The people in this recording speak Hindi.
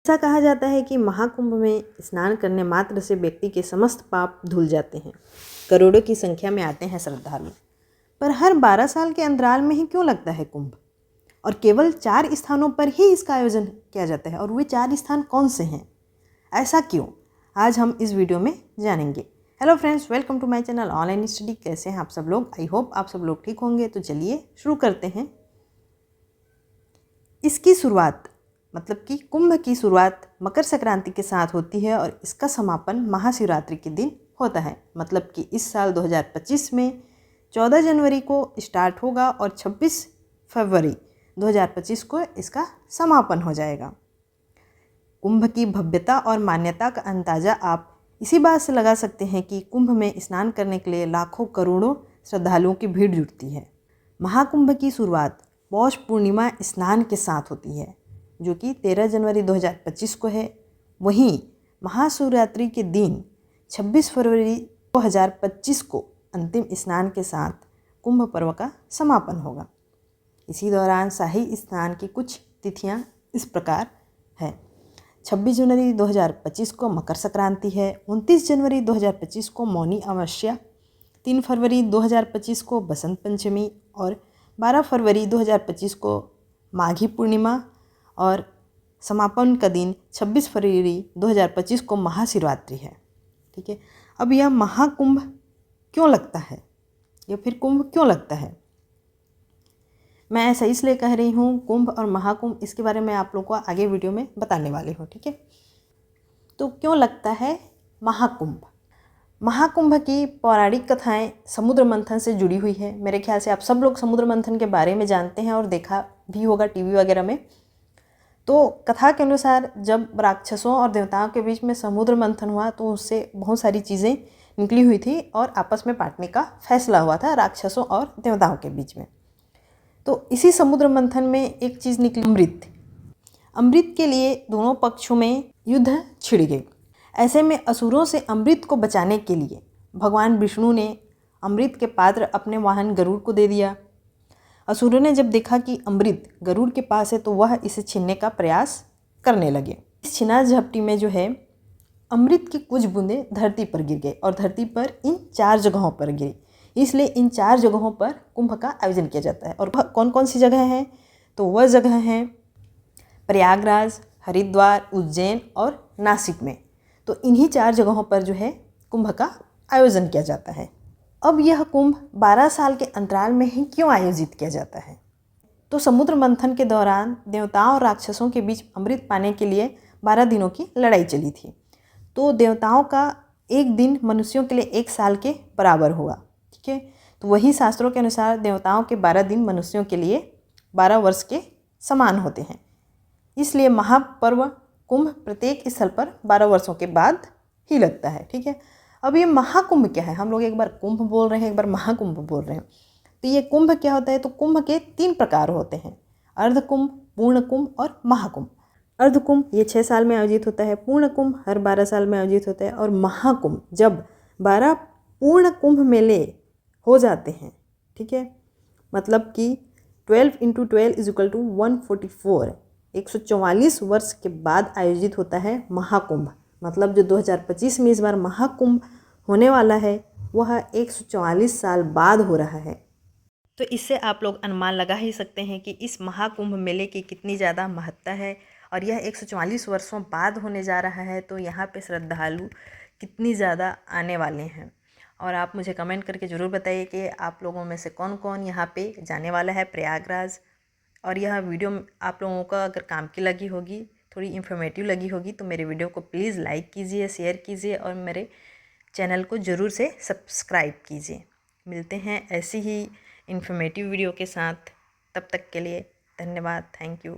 ऐसा कहा जाता है कि महाकुंभ में स्नान करने मात्र से व्यक्ति के समस्त पाप धुल जाते हैं। करोड़ों की संख्या में आते हैं श्रद्धालु, पर हर 12 साल के अंतराल में ही क्यों लगता है कुंभ? और केवल 4 स्थानों पर ही इसका आयोजन किया जाता है, और वे 4 स्थान कौन से हैं? ऐसा क्यों? आज हम इस वीडियो में जानेंगे। Hello friends, welcome to my channel online study. कैसे हैं आप सब लोग? आई होप आप सब लोग ठीक होंगे। तो चलिए शुरू करते हैं। इसकी शुरुआत मतलब कि कुंभ की शुरुआत मकर संक्रांति के साथ होती है और इसका समापन महाशिवरात्रि के दिन होता है। मतलब कि इस साल 2025 में 14 जनवरी को स्टार्ट होगा और 26 फरवरी 2025 को इसका समापन हो जाएगा। कुंभ की भव्यता और मान्यता का अंदाज़ा आप इसी बात से लगा सकते हैं कि कुंभ में स्नान करने के लिए लाखों करोड़ों श्रद्धालुओं की भीड़ जुटती है। महाकुंभ की शुरुआत पौष पूर्णिमा स्नान के साथ होती है, जो कि 13 जनवरी 2025 को है। वहीं महाशिवरात्रि के दिन 26 फरवरी 2025 को अंतिम स्नान के साथ कुंभ पर्व का समापन होगा। इसी दौरान शाही स्नान की कुछ तिथियां इस प्रकार है। 26 जनवरी 2025 को मकर संक्रांति है, 29 जनवरी 2025 को मौनी अमावस्या, 3 फरवरी 2025 को बसंत पंचमी और 12 फरवरी 2025 को माघी पूर्णिमा और समापन का दिन 26 फरवरी 2025 को महाशिवरात्रि है। ठीक है, अब यह महाकुंभ क्यों लगता है या फिर कुंभ क्यों लगता है? मैं ऐसा इसलिए कह रही हूँ कुंभ और महाकुंभ, इसके बारे में आप लोग को आगे वीडियो में बताने वाली हूँ। ठीक है, तो क्यों लगता है महाकुंभ? महाकुंभ की पौराणिक कथाएं समुद्र मंथन से जुड़ी हुई है। मेरे ख्याल से आप सब लोग समुद्र मंथन के बारे में जानते हैं और देखा भी होगा टीवी वगैरह में। तो कथा के अनुसार जब राक्षसों और देवताओं के बीच में समुद्र मंथन हुआ तो उससे बहुत सारी चीज़ें निकली हुई थी और आपस में बांटने का फैसला हुआ था राक्षसों और देवताओं के बीच में। तो इसी समुद्र मंथन में एक चीज़ निकली, अमृत। अमृत के लिए दोनों पक्षों में युद्ध छिड़ गई। ऐसे में असुरों से अमृत को बचाने के लिए भगवान विष्णु ने अमृत के पात्र अपने वाहन गरुड़ को दे दिया। असुरों ने जब देखा कि अमृत गरुड़ के पास है तो वह इसे छीनने का प्रयास करने लगे। इस छिना झपटी में जो है अमृत की कुछ बूंदें धरती पर गिर गई और धरती पर इन 4 जगहों पर गिरी। इसलिए इन 4 जगहों पर कुंभ का आयोजन किया जाता है। और वह कौन कौन सी जगह हैं? तो वह जगह हैं प्रयागराज, हरिद्वार, उज्जैन और नासिक में। तो इन्हीं 4 जगहों पर जो है कुंभ का आयोजन किया जाता है। अब यह कुंभ 12 साल के अंतराल में ही क्यों आयोजित किया जाता है? तो समुद्र मंथन के दौरान देवताओं और राक्षसों के बीच अमृत पाने के लिए 12 दिनों की लड़ाई चली थी। तो देवताओं का एक दिन मनुष्यों के लिए 1 साल के बराबर हुआ। ठीक है, तो वही शास्त्रों के अनुसार देवताओं के 12 दिन मनुष्यों के लिए 12 वर्ष के समान होते हैं। इसलिए महापर्व कुंभ प्रत्येक स्थल पर 12 वर्षों के बाद ही लगता है। ठीक है, अब ये महाकुंभ क्या है? हम लोग एक बार कुंभ बोल रहे हैं, एक बार महाकुंभ बोल रहे हैं। तो ये कुंभ क्या होता है? तो कुंभ के 3 प्रकार होते हैं, अर्धकुंभ, पूर्ण कुंभ और महाकुंभ। अर्धकुंभ ये 6 साल में आयोजित होता है, पूर्ण कुंभ हर 12 साल में आयोजित होता है और महाकुंभ जब 12 पूर्ण कुंभ मेले हो जाते हैं। ठीक है, मतलब कि 12 × 12 = 144, 144 वर्ष के बाद आयोजित होता है महाकुंभ। मतलब जो 2025 में इस बार महाकुंभ होने वाला है वह 144 साल बाद हो रहा है। तो इससे आप लोग अनुमान लगा ही सकते हैं कि इस महाकुंभ मेले की कितनी ज़्यादा महत्ता है और यह 144 वर्षों बाद होने जा रहा है। तो यहाँ पे श्रद्धालु कितनी ज़्यादा आने वाले हैं। और आप मुझे कमेंट करके ज़रूर बताइए कि आप लोगों में से कौन कौन यहाँ पे जाने वाला है प्रयागराज। और यह वीडियो आप लोगों का अगर काम की लगी होगी, थोड़ी इन्फॉर्मेटिव लगी होगी, तो मेरे वीडियो को प्लीज़ लाइक कीजिए, शेयर कीजिए और मेरे चैनल को ज़रूर से सब्सक्राइब कीजिए। मिलते हैं ऐसी ही इन्फॉर्मेटिव वीडियो के साथ। तब तक के लिए धन्यवाद। Thank you.